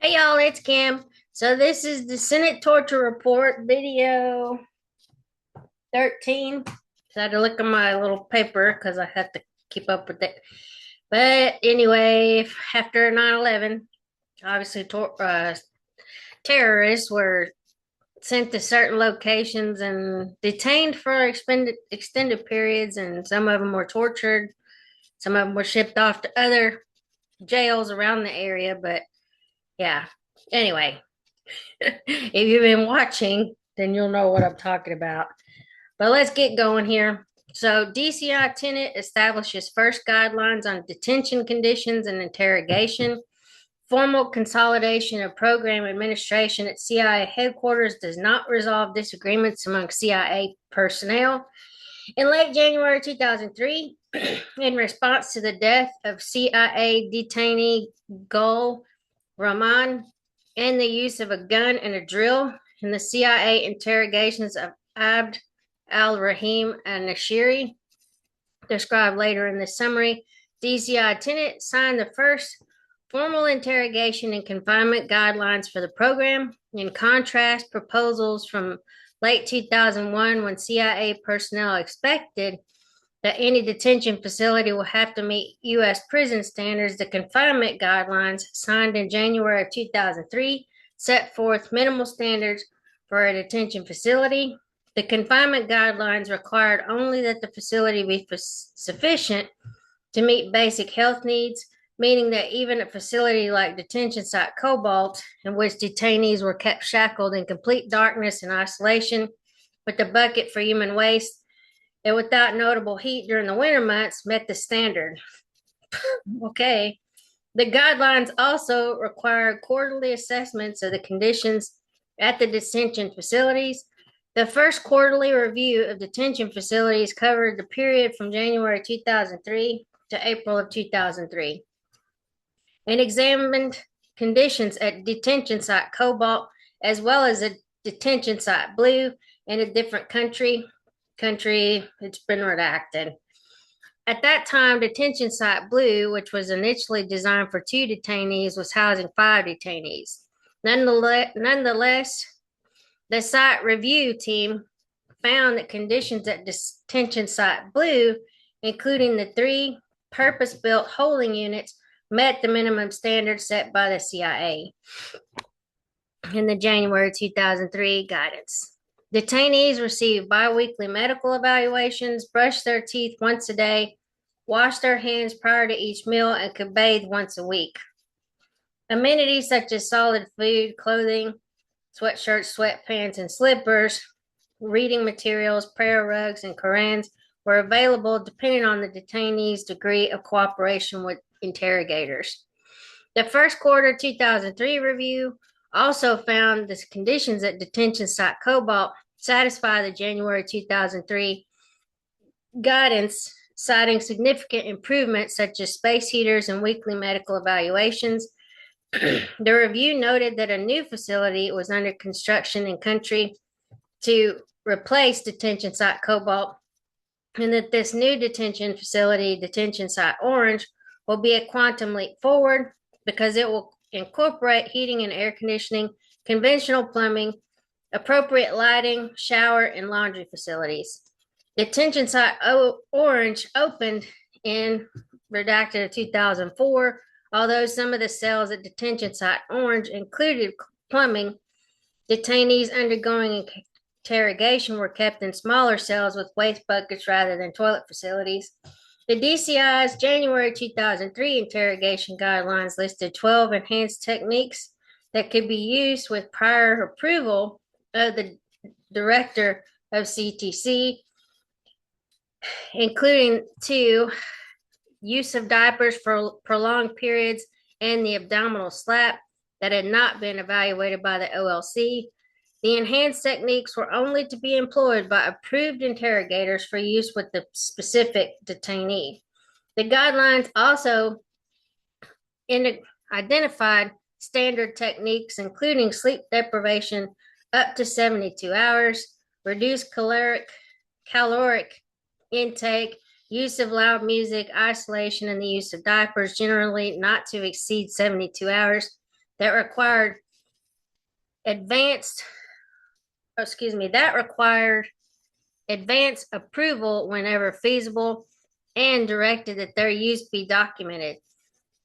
Hey y'all, it's Kim. So this is the Senate Torture Report, video 13. So I had to look at my little paper because I had to keep up with it. But anyway, after 9/11, obviously terrorists were sent to certain locations and detained for extended periods, and some of them were tortured. Some of them were shipped off to other jails around the area. But yeah, anyway, if you've been watching, then you'll know what I'm talking about. But let's get going here. So, DCI Tenet establishes first guidelines on detention conditions and interrogation. Formal consolidation of program administration at CIA headquarters does not resolve disagreements among CIA personnel. In late January 2003, in response to the death of CIA detainee Gul Rahman and the use of a gun and a drill in the CIA interrogations of Abd al-Rahim al-Nashiri, described later in the summary, DCI Tenet signed the first formal interrogation and confinement guidelines for the program. In contrast, proposals from late 2001, when CIA personnel expected that any detention facility will have to meet U.S. prison standards, the confinement guidelines signed in January of 2003 set forth minimal standards for a detention facility. The confinement guidelines required only that the facility be sufficient to meet basic health needs, meaning that even a facility like detention site Cobalt, in which detainees were kept shackled in complete darkness and isolation with a bucket for human waste, and without notable heat during the winter months, met the standard. Okay. The guidelines also required quarterly assessments of the conditions at the detention facilities. The first quarterly review of detention facilities covered the period from January 2003 to April of 2003 and examined conditions at detention site Cobalt as well as a detention site Blue in a different country. It's been redacted. At that time, detention site Blue, which was initially designed for 2 detainees, was housing 5 detainees. Nonetheless, the site review team found that conditions at detention site Blue, including the 3 purpose-built holding units, met the minimum standards set by the CIA in the January 2003 guidance. Detainees receive biweekly medical evaluations, brush their teeth once a day, wash their hands prior to each meal, and could bathe once a week. Amenities such as solid food, clothing, sweatshirts, sweatpants, and slippers, reading materials, prayer rugs, and Korans were available depending on the detainee's degree of cooperation with interrogators. The first quarter 2003 review also found the conditions at detention site Cobalt satisfy the January 2003 guidance, citing significant improvements such as space heaters and weekly medical evaluations. The review noted that a new facility was under construction in country to replace detention site Cobalt, and that this new detention facility, detention site Orange, will be a quantum leap forward because it will incorporate heating and air conditioning, conventional plumbing, appropriate lighting, shower, and laundry facilities. Detention site Orange opened in redacted of 2004. Although some of the cells at detention site Orange included plumbing, detainees undergoing interrogation were kept in smaller cells with waste buckets rather than toilet facilities. The DCI's January 2003 interrogation guidelines listed 12 enhanced techniques that could be used with prior approval of the director of CTC, including 2, use of diapers for prolonged periods and the abdominal slap that had not been evaluated by the OLC. The enhanced techniques were only to be employed by approved interrogators for use with the specific detainee. The guidelines also identified standard techniques, including sleep deprivation up to 72 hours, reduced caloric intake, use of loud music, isolation, and the use of diapers, generally not to exceed 72 hours. that required advanced, that required advance approval whenever feasible and directed that their use be documented.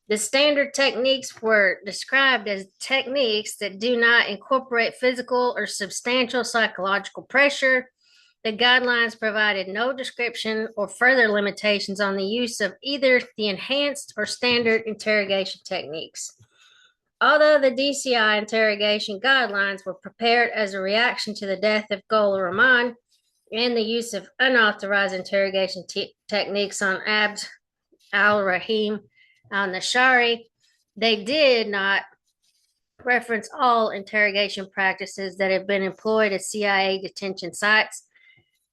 The standard techniques were described as techniques that do not incorporate physical or substantial psychological pressure. The guidelines provided no description or further limitations on the use of either the enhanced or standard interrogation techniques. Although the DCI interrogation guidelines were prepared as a reaction to the death of Gul Rahman and the use of unauthorized interrogation techniques on Abd al-Rahim al-Nashari, they did not reference all interrogation practices that have been employed at CIA detention sites.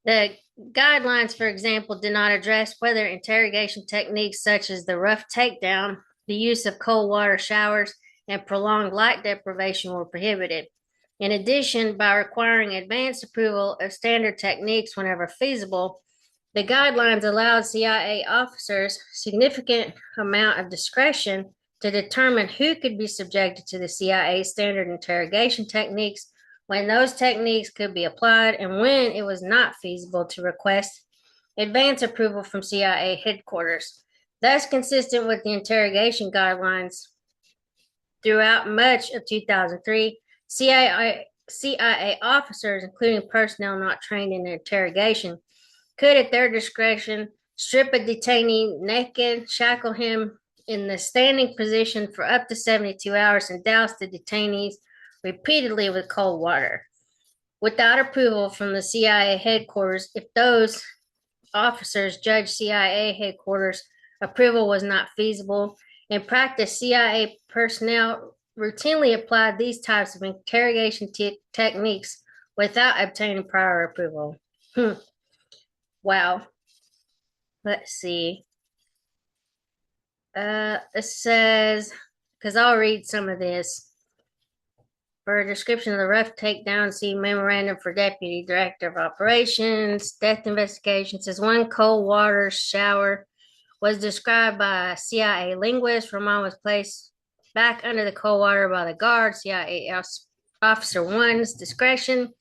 The guidelines, for example, did not address whether interrogation techniques such as the rough takedown, the use of cold water showers, and prolonged light deprivation were prohibited. In addition, by requiring advanced approval of standard techniques whenever feasible, the guidelines allowed CIA officers significant amount of discretion to determine who could be subjected to the CIA standard interrogation techniques, when those techniques could be applied, and when it was not feasible to request advance approval from CIA headquarters. Thus, consistent with the interrogation guidelines throughout much of 2003, CIA officers, including personnel not trained in interrogation, could, at their discretion, strip a detainee naked, shackle him in the standing position for up to 72 hours, and douse the detainees repeatedly with cold water. Without approval from the CIA headquarters, if those officers judged CIA headquarters approval was not feasible. In practice, CIA personnel routinely applied these types of interrogation techniques without obtaining prior approval. Wow. Let's see. It says, because I'll read some of this. For a description of the rough takedown, see memorandum for Deputy Director of Operations. Death investigation says one cold water shower was described by a CIA linguist. Rahman was placed back under the cold water by the guard. CIA Officer 1's discretion.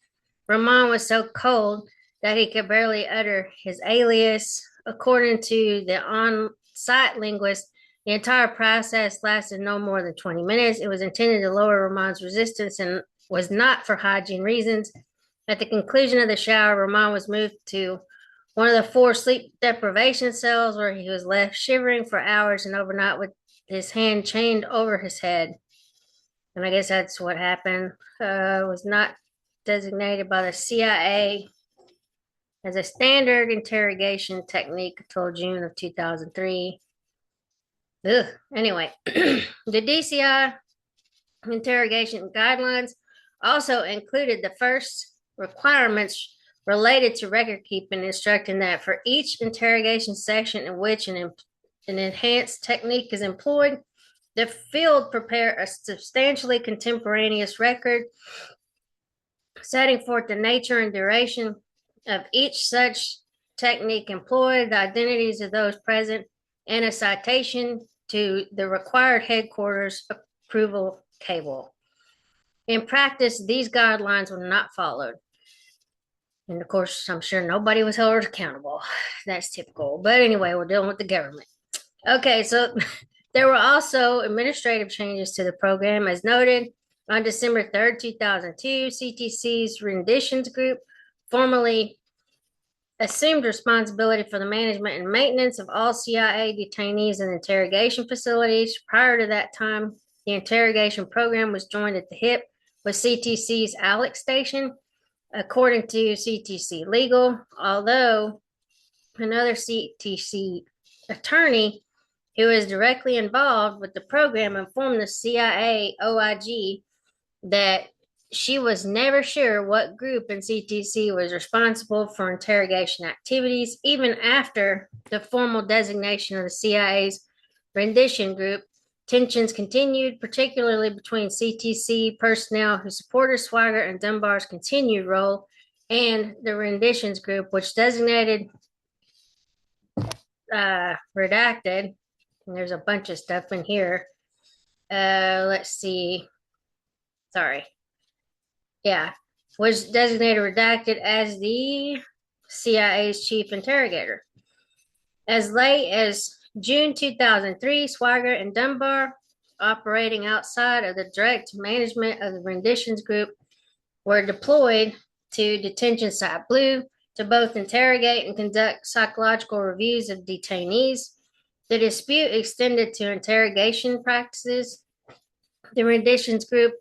Rahman was so cold that he could barely utter his alias. According to the on-site linguist, the entire process lasted no more than 20 minutes. It was intended to lower Rahman's resistance and was not for hygiene reasons. At the conclusion of the shower, Rahman was moved to one of the 4 sleep deprivation cells, where he was left shivering for hours and overnight with his hand chained over his head. And I guess that's what happened. Was not designated by the CIA as a standard interrogation technique until June of 2003. Anyway, the DCI interrogation guidelines also included the first requirements related to record keeping, instructing that for each interrogation section in which an enhanced technique is employed, the field prepare a substantially contemporaneous record setting forth the nature and duration of each such technique employed, the identities of those present, and a citation to the required headquarters approval cable. In practice, these guidelines were not followed. And of course, I'm sure nobody was held accountable. That's typical. But anyway, we're dealing with the government. Okay, so there were also administrative changes to the program. As noted, on December 3rd, 2002, CTC's renditions group formally assumed responsibility for the management and maintenance of all CIA detainees and interrogation facilities. Prior to that time, the interrogation program was joined at the hip with CTC's Alex station, according to CTC Legal, although another CTC attorney who is directly involved with the program informed the CIA OIG that she was never sure what group in CTC was responsible for interrogation activities, even after the formal designation of the CIA's rendition group. Tensions continued, particularly between CTC personnel who supported Swigert and Dunbar's continued role and the renditions group, which designated redacted, and there's a bunch of stuff in here, Let's see. Sorry. Yeah. Was designated redacted as the CIA's chief interrogator. As late as June 2003, Swigert and Dunbar, operating outside of the direct management of the renditions group, were deployed to Detention Site Blue to both interrogate and conduct psychological reviews of detainees. The dispute extended to interrogation practices. The renditions group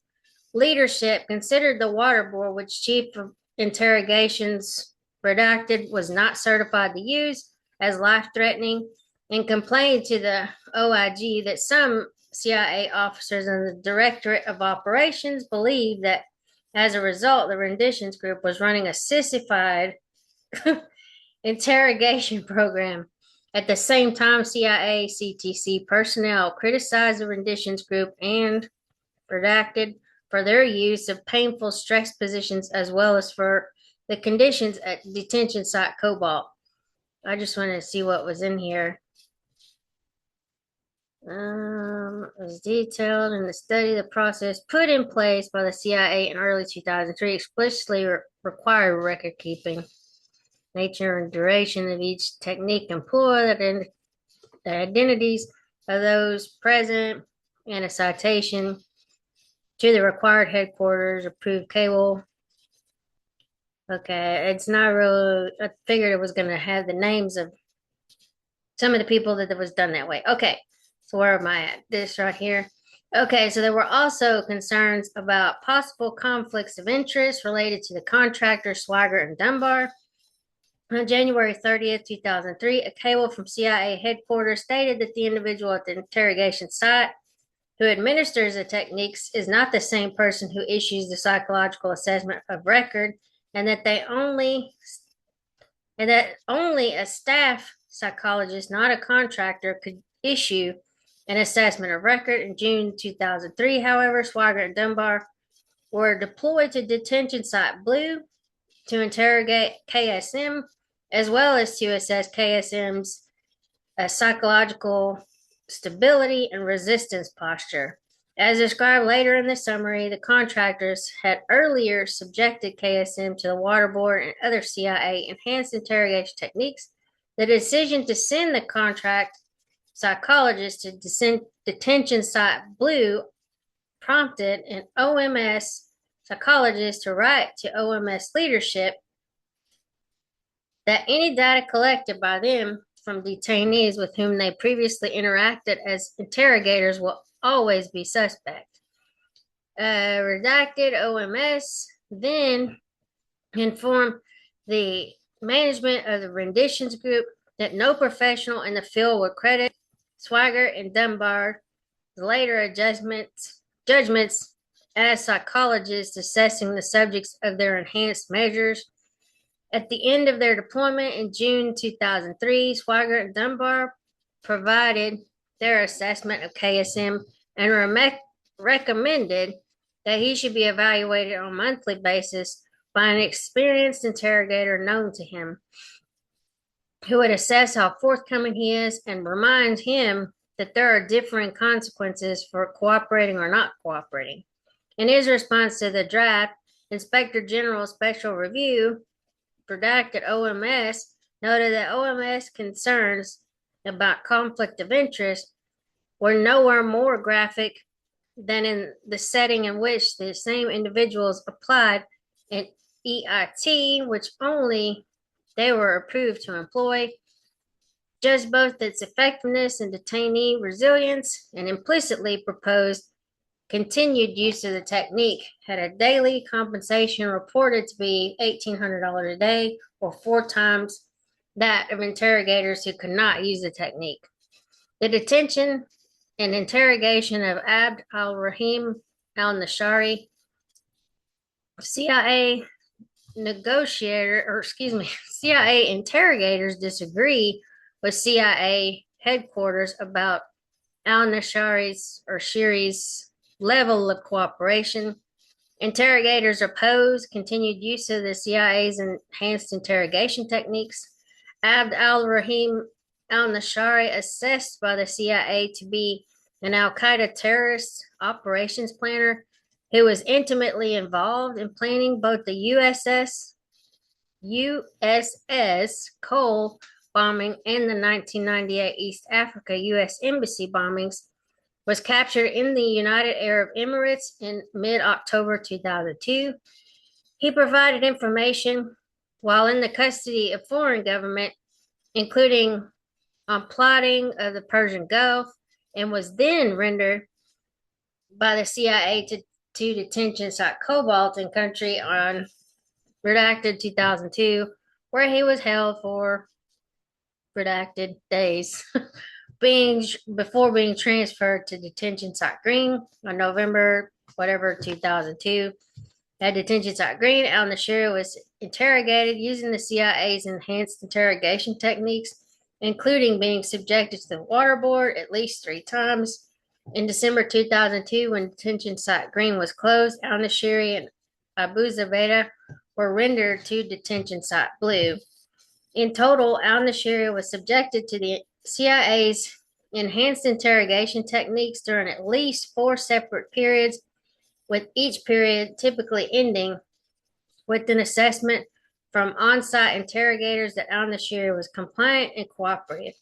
leadership considered the water board, which chief of interrogations redacted was not certified to use, as life-threatening, and complained to the OIG that some CIA officers in the Directorate of Operations believed that as a result, the renditions group was running a sissified interrogation program. At the same time, CIA CTC personnel criticized the renditions group and redacted for their use of painful stress positions as well as for the conditions at detention site Cobalt. I just wanted to see what was in here. It was detailed in the study. The process put in place by the CIA in early 2003 explicitly required record keeping. Nature and duration of each technique employed, the identities of those present, and a citation to the required headquarters, approved cable. Okay, it's not really, I figured it was going to have the names of some of the people that it was done that way. Okay, so where am I at? This right here. Okay, so there were also concerns about possible conflicts of interest related to the contractors Swigert and Dunbar. On January 30th, 2003, a cable from CIA headquarters stated that the individual at the interrogation site who administers the techniques is not the same person who issues the psychological assessment of record, and that only a staff psychologist, not a contractor, could issue an assessment of record. In June 2003, however, Swigert and Dunbar were deployed to Detention Site Blue to interrogate KSM, as well as to assess KSM's psychological stability and resistance posture. As described later in the summary, the contractors had earlier subjected KSM to the waterboard and other CIA enhanced interrogation techniques. The decision to send the contract psychologist to Detention Site Blue prompted an OMS psychologist to write to OMS leadership that any data collected by them from detainees with whom they previously interacted as interrogators will always be suspect. Redacted OMS then informed the management of the renditions group that no professional in the field would credit Swigert and Dunbar's later judgments as psychologists assessing the subjects of their enhanced measures. At the end of their deployment in June 2003, Swigert and Dunbar provided their assessment of KSM and recommended that he should be evaluated on a monthly basis by an experienced interrogator known to him, who would assess how forthcoming he is and remind him that there are differing consequences for cooperating or not cooperating. In his response to the draft, Inspector General Special Review redacted OMS noted that OMS concerns about conflict of interest were nowhere more graphic than in the setting in which the same individuals applied an EIT, which only they were approved to employ. Judged both its effectiveness and detainee resilience, and implicitly proposed continued use of the technique. Had a daily compensation reported to be $1,800 a day, or 4 times that of interrogators who could not use the technique. The detention and interrogation of Abd al-Rahim al-Nashari, CIA CIA interrogators disagree with CIA headquarters about al-Nashari's or Shiri's level of cooperation. Interrogators oppose continued use of the CIA's enhanced interrogation techniques. Abd al-Rahim al-Nashari, assessed by the CIA to be an Al-Qaeda terrorist operations planner who was intimately involved in planning both the USS Cole bombing and the 1998 East Africa U.S. Embassy bombings, was captured in the United Arab Emirates in mid-October 2002. He provided information while in the custody of foreign government, including on plotting of the Persian Gulf, and was then rendered by the CIA to detention site Cobalt in country on redacted 2002, where he was held for redacted days, being before being transferred to detention site Green on November whatever 2002. At detention site Green, al-Nashiri was interrogated using the CIA's enhanced interrogation techniques, including being subjected to the waterboard at least 3 times. In December 2002, when detention site Green was closed, al-Nashiri and Abu Zubaydah were rendered to detention site Blue. In total, al-Nashiri was subjected to the CIA's enhanced interrogation techniques during at least 4 separate periods, with each period typically ending with an assessment from on-site interrogators that al-Nashiri was compliant and cooperative.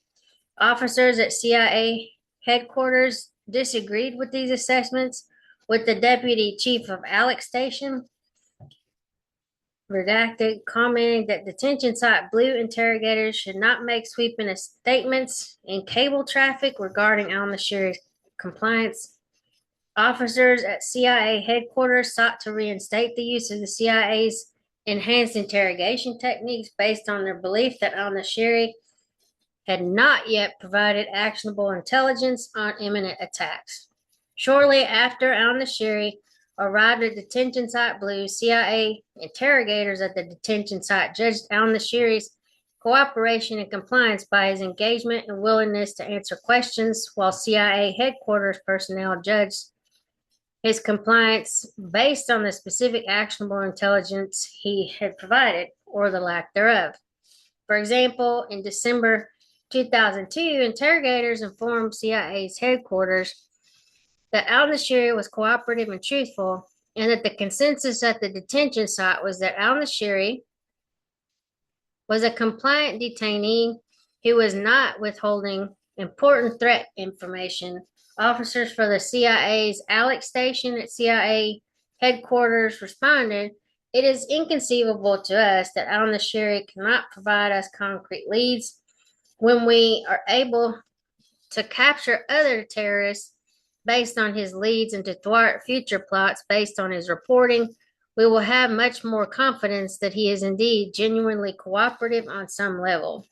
Officers at CIA headquarters disagreed with these assessments, with the deputy chief of Alex Station redacted commenting that detention site Blue interrogators should not make sweeping statements in cable traffic regarding al-Nashiri's compliance. Officers at CIA headquarters sought to reinstate the use of the CIA's enhanced interrogation techniques based on their belief that al-Nashiri had not yet provided actionable intelligence on imminent attacks. Shortly after al-Nashiri arrived at detention site Blue, CIA interrogators at the detention site judged al-Nashiri's cooperation and compliance by his engagement and willingness to answer questions, while CIA headquarters personnel judged his compliance based on the specific actionable intelligence he had provided or the lack thereof. For example, in December 2002, interrogators informed CIA's headquarters that al-Nashiri was cooperative and truthful, and that the consensus at the detention site was that al-Nashiri was a compliant detainee who was not withholding important threat information. Officers for the CIA's Alex Station at CIA headquarters responded, "It is inconceivable to us that al-Nashiri cannot provide us concrete leads. When we are able to capture other terrorists based on his leads and to thwart future plots based on his reporting, we will have much more confidence that he is indeed genuinely cooperative on some level."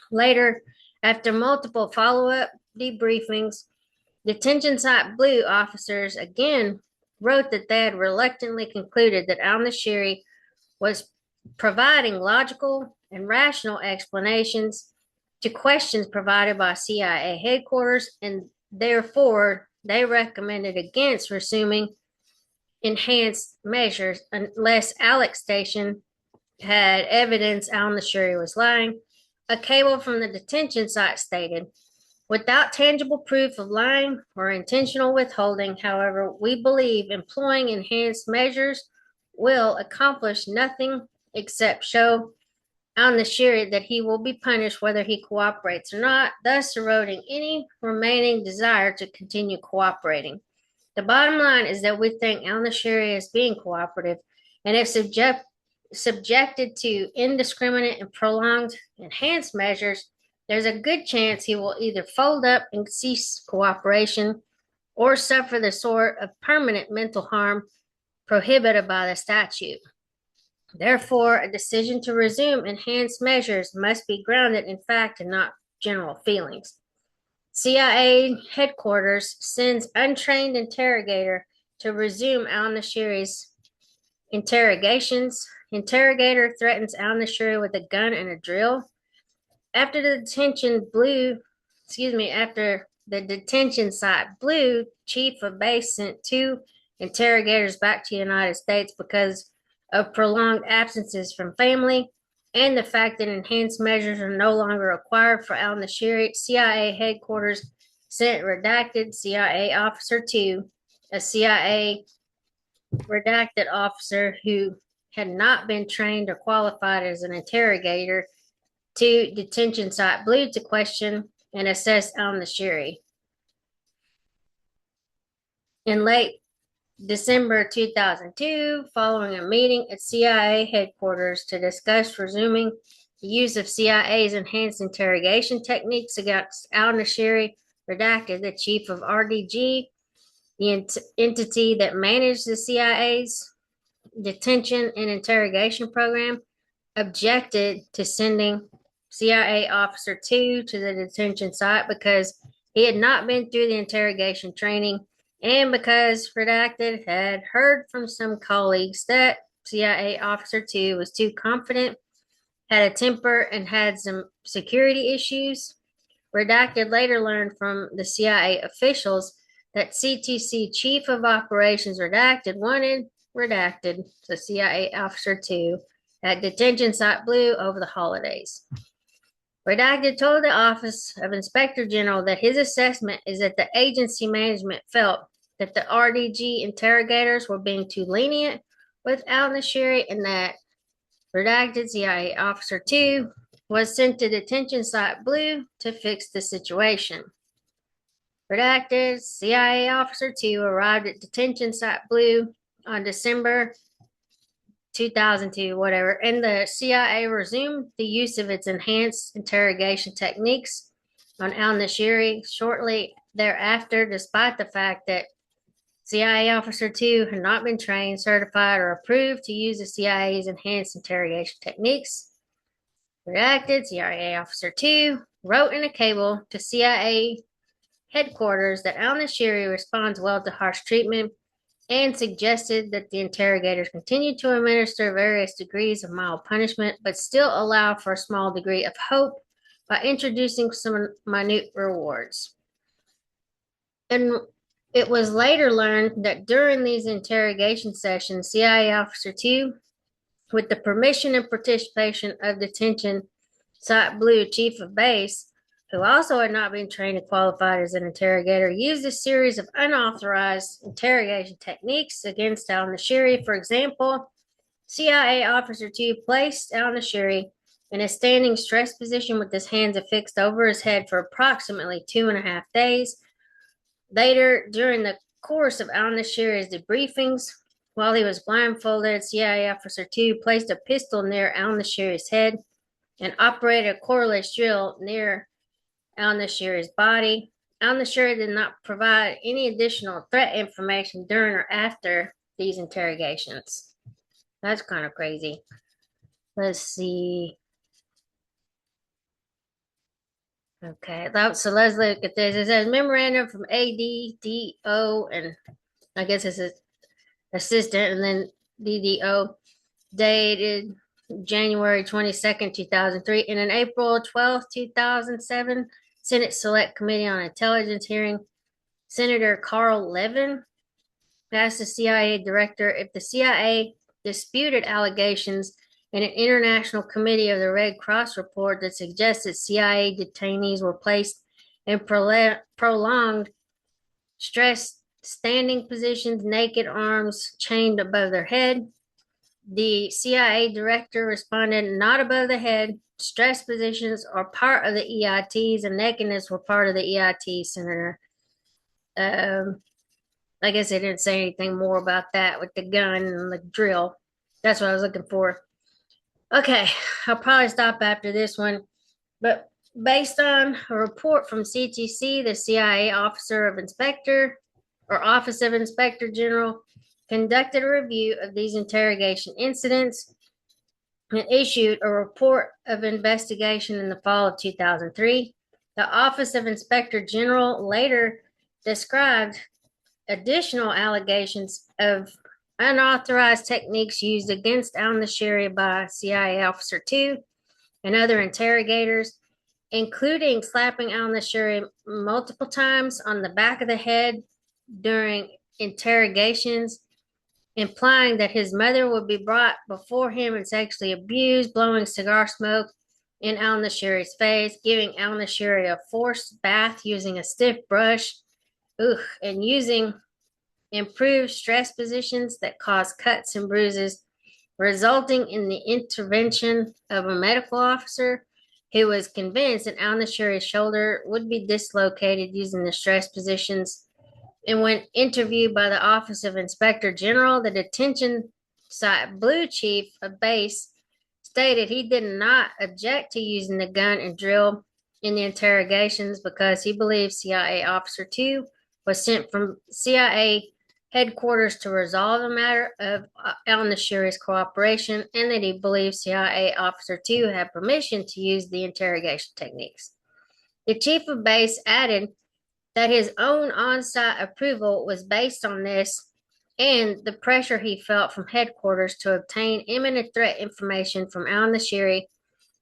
Later, after multiple follow-up debriefings, detention site Blue officers again wrote that they had reluctantly concluded that al-Nashiri was providing logical and rational explanations to questions provided by CIA headquarters, and therefore they recommended against resuming enhanced measures unless Alex Station had evidence al-Nashiri was lying. A cable from the detention site stated, "Without tangible proof of lying or intentional withholding, however, we believe employing enhanced measures will accomplish nothing except show al-Nashiri that he will be punished whether he cooperates or not, thus eroding any remaining desire to continue cooperating. The bottom line is that we think al-Nashiri is being cooperative, and if subjected to indiscriminate and prolonged enhanced measures, there's a good chance he will either fold up and cease cooperation or suffer the sort of permanent mental harm prohibited by the statute. Therefore, a decision to resume enhanced measures must be grounded in fact and not general feelings." CIA headquarters sends untrained interrogator to resume al-Nashiri's interrogations. Interrogator threatens al-Nashiri with a gun and a drill. After the detention site Blue, chief of base sent 2 interrogators back to the United States because of prolonged absences from family and the fact that enhanced measures are no longer required for al-Nashiri. CIA headquarters sent redacted CIA Officer 2, a CIA redacted officer who had not been trained or qualified as an interrogator, to Detention Site Blue to question and assess al-Nashiri. In late December 2002, following a meeting at CIA headquarters to discuss resuming the use of CIA's enhanced interrogation techniques against al-Nashiri, redacted, the chief of RDG, the entity that managed the CIA's detention and interrogation program, objected to sending CIA Officer 2 to the detention site because he had not been through the interrogation training and because redacted had heard from some colleagues that CIA Officer 2 was too confident, had a temper, and had some security issues. Redacted later learned from the CIA officials that CTC Chief of Operations Redacted wanted redacted, the CIA Officer 2, at Detention Site Blue over the holidays. Redacted told the Office of Inspector General that his assessment is that the agency management felt that the RDG interrogators were being too lenient with al-Nashiri and that redacted CIA Officer 2 was sent to Detention Site Blue to fix the situation. Redacted CIA Officer 2 arrived at Detention Site Blue on December 2002, and the CIA resumed the use of its enhanced interrogation techniques on al-Nashiri shortly thereafter, despite the fact that CIA Officer 2 had not been trained, certified, or approved to use the CIA's enhanced interrogation techniques. Redacted, CIA Officer 2 wrote in a cable to CIA headquarters that al-Nashiri responds well to harsh treatment and suggested that the interrogators continue to administer various degrees of mild punishment, but still allow for a small degree of hope by introducing some minute rewards. And it was later learned that during these interrogation sessions, CIA Officer 2, with the permission and participation of Detention Site Blue Chief of Base, who also had not been trained and qualified as an interrogator, used a series of unauthorized interrogation techniques against al-Nashiri. For example, CIA Officer 2 placed al-Nashiri in a standing stress position with his hands affixed over his head for approximately 2.5 days. Later, during the course of al-Nashiri's debriefings, while he was blindfolded, CIA Officer 2 placed a pistol near al-Nashiri's head and operated a coreless drill near al-Nashiri's body. Al-Nashiri did not provide any additional threat information during or after these interrogations. That's kind of crazy. Let's see. Okay, so let's look at this. It says memorandum from ADDO, and I guess it's assistant, and then DDO, dated January 22nd, 2003, and in April 12th, 2007, Senate Select Committee on Intelligence hearing, Senator Carl Levin asked the CIA director if the CIA disputed allegations in an international committee of the Red Cross report that suggested CIA detainees were placed in prolonged stress standing positions, naked arms chained above their head. The CIA director responded, not above the head. Stress positions are part of the EITs, and nakedness were part of the EIT, Senator. I guess they didn't say anything more about that with the gun and the drill. That's what I was looking for. Okay, I'll probably stop after this one. But based on a report from CTC, the CIA Office of Inspector General conducted a review of these interrogation incidents and issued a report of investigation in the fall of 2003. The Office of Inspector General later described additional allegations of unauthorized techniques used against al-Nashiri by CIA Officer 2 and other interrogators, including slapping al-Nashiri multiple times on the back of the head during interrogations, implying that his mother would be brought before him and sexually abused, blowing cigar smoke in Al Nashiri's face, giving Al Nashiri a forced bath using a stiff brush, and using improved stress positions that cause cuts and bruises, resulting in the intervention of a medical officer who was convinced that Al Nashiri's shoulder would be dislocated using the stress positions. And when interviewed by the Office of Inspector General, the detention site blue chief of base stated he did not object to using the gun and drill in the interrogations because he believed CIA Officer 2 was sent from CIA headquarters to resolve the matter of Al Nashiri's cooperation, and that he believed CIA Officer 2 had permission to use the interrogation techniques. The chief of base added that his own on-site approval was based on this and the pressure he felt from headquarters to obtain imminent threat information from Al Nashiri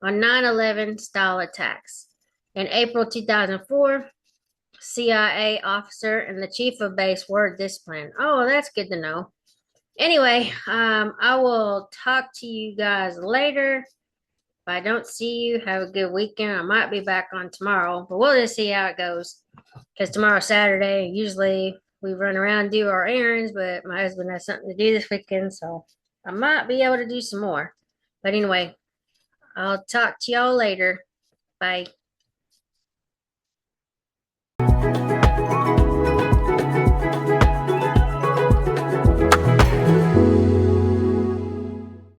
on 9/11 style attacks. In April 2004, CIA officer and the chief of base were disciplined. Oh, that's good to know. Anyway, I will talk to you guys later. If I don't see you, have a good weekend. I might be back on tomorrow, but we'll just see how it goes. Because tomorrow's Saturday. Usually we run around and do our errands, but my husband has something to do this weekend, so I might be able to do some more. But anyway, I'll talk to y'all later. Bye.